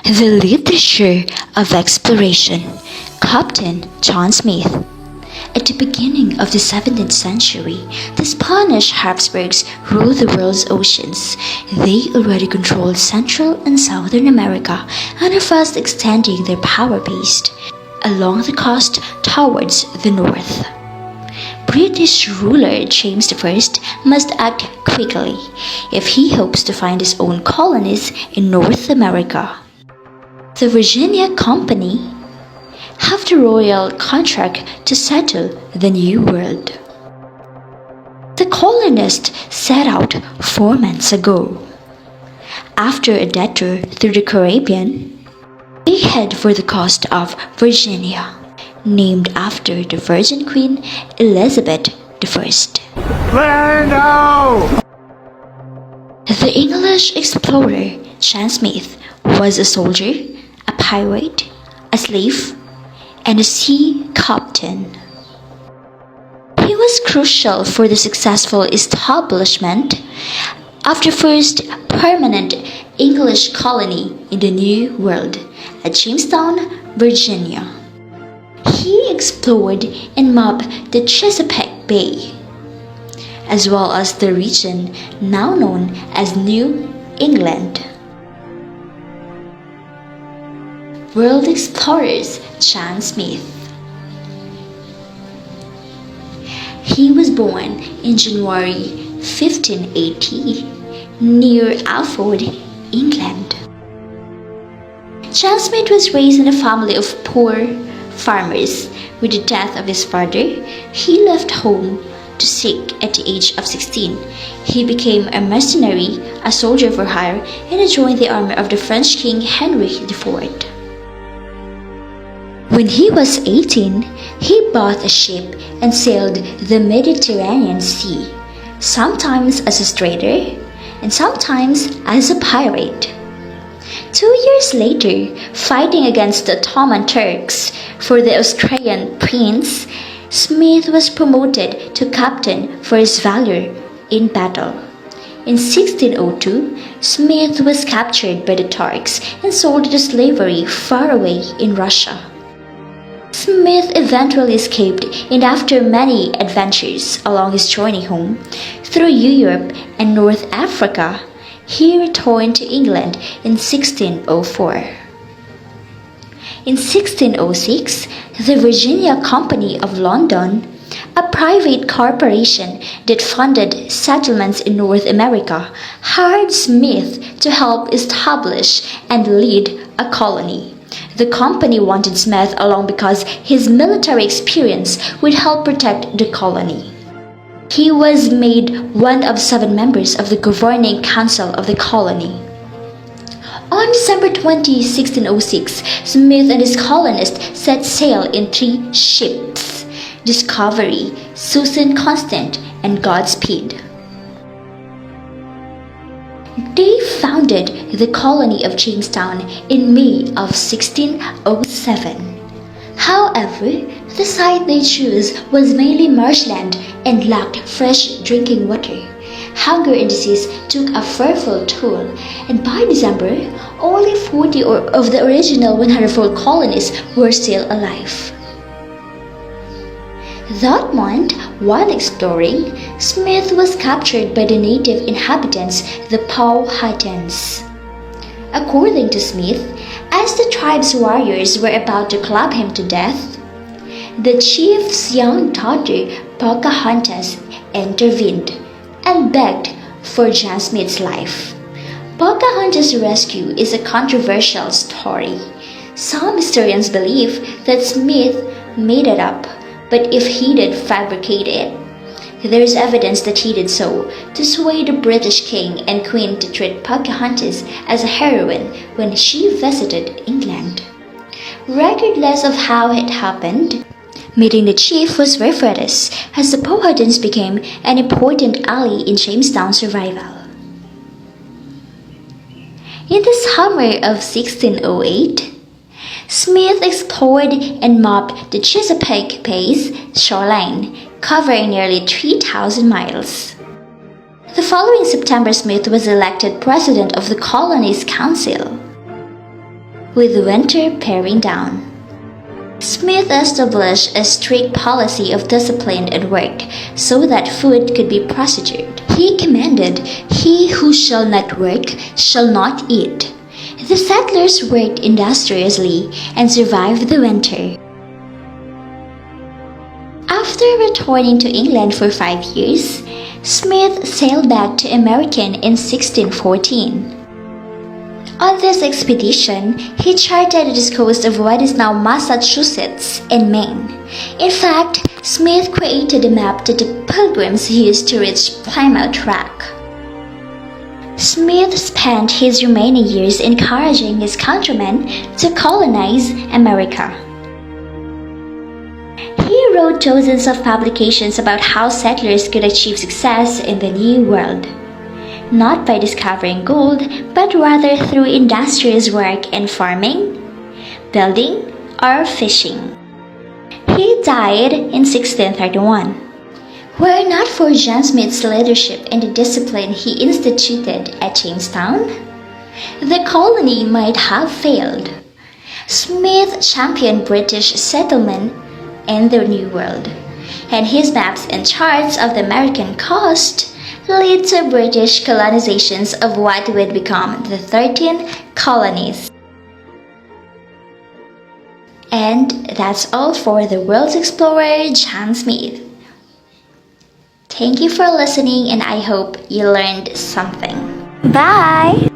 The literature of exploration, Captain John Smith. At the beginning of the 17th century, the Spanish Habsburgs ruled the world's oceans. They already controlled Central and Southern America and are fast extending their power base along the coast towards the north. British ruler James I must act quickly if he hopes to find his own colonies in North America. The Virginia Company have the royal contract to settle the New World. The colonists set out 4 months ago. After a detour through the Caribbean, they head for the coast of Virginia, named after the Virgin Queen Elizabeth I. Lando! The English explorer John Smith was a soldier, a pirate, a slave, and a sea captain. He was crucial for the successful establishment of the first permanent English colony in the New World at Jamestown, Virginia. He explored and mapped the Chesapeake Bay, as well as the region now known as New England. World Explorers John Smith. He was born in January 1580 near Alford, England. John Smith was raised in a family of poor farmers. With the death of his father, he left home to seek at the age of 16. He became a mercenary, a soldier for hire, and joined the army of the French King Henry IV. When he was 18, he bought a ship and sailed the Mediterranean Sea, sometimes as a trader and sometimes as a pirate. 2 years later, fighting against the Ottoman Turks for the Austrian prince, Smith was promoted to captain for his valor in battle. In 1602, Smith was captured by the Turks and sold to slavery far away in Russia. Smith eventually escaped, and after many adventures along his journey home, through Europe and North Africa, he returned to England in 1604. In 1606, the Virginia Company of London, a private corporation that funded settlements in North America, hired Smith to help establish and lead a colony. The company wanted Smith along because his military experience would help protect the colony. He was made one of 7 members of the governing council of the colony. On December 20, 1606, Smith and his colonists set sail in 3 ships: Discovery, Susan Constant, and Godspeed. They founded the colony of Jamestown in May of 1607. However, the site they chose was mainly marshland and lacked fresh drinking water. Hunger and disease took a fearful toll, and by December, only 40 of the original 104 colonists were still alive. That month, while exploring, Smith was captured by the native inhabitants, the Powhatans. According to Smith, as the tribe's warriors were about to club him to death, the chief's young daughter, Pocahontas, intervened and begged for John Smith's life. Pocahontas' rescue is a controversial story. Some historians believe that Smith made it up, but if he did fabricate it, there is evidence that he did so to sway the British king and queen to treat Pocahontas as a heroine when she visited England. Regardless of how it happened, meeting the chief was very fortuitous, as the Powhatans became an important ally in Jamestown's survival. In the summer of 1608, Smith explored and mapped the Chesapeake Bay's shoreline, covering nearly 3,000 miles. The following September, Smith was elected president of the colony's council. with winter paring down. Smith established a strict policy of discipline at work so that food could be procured. He commanded, "He who shall not work shall not eat." The settlers worked industriously and survived the winter. After returning to England for 5 years, Smith sailed back to America in 1614. On this expedition, he charted the coast of what is now Massachusetts and Maine. In fact, Smith created a map that the Pilgrims used to reach Plymouth Rock. Smith spent his remaining years encouraging his countrymen to colonize America. He wrote dozens of publications about how settlers could achieve success in the New World, not by discovering gold, but rather through industrious work in farming, building, or fishing. He died in 1631. Were it not for John Smith's leadership and the discipline he instituted at Jamestown, the colony might have failed. Smith championed British settlement in the New World, and his maps and charts of the American coast lead to British colonizations of what would become the 13 colonies. And that's all for the world's explorer, John Smith. Thank you for listening, and I hope you learned something. Bye!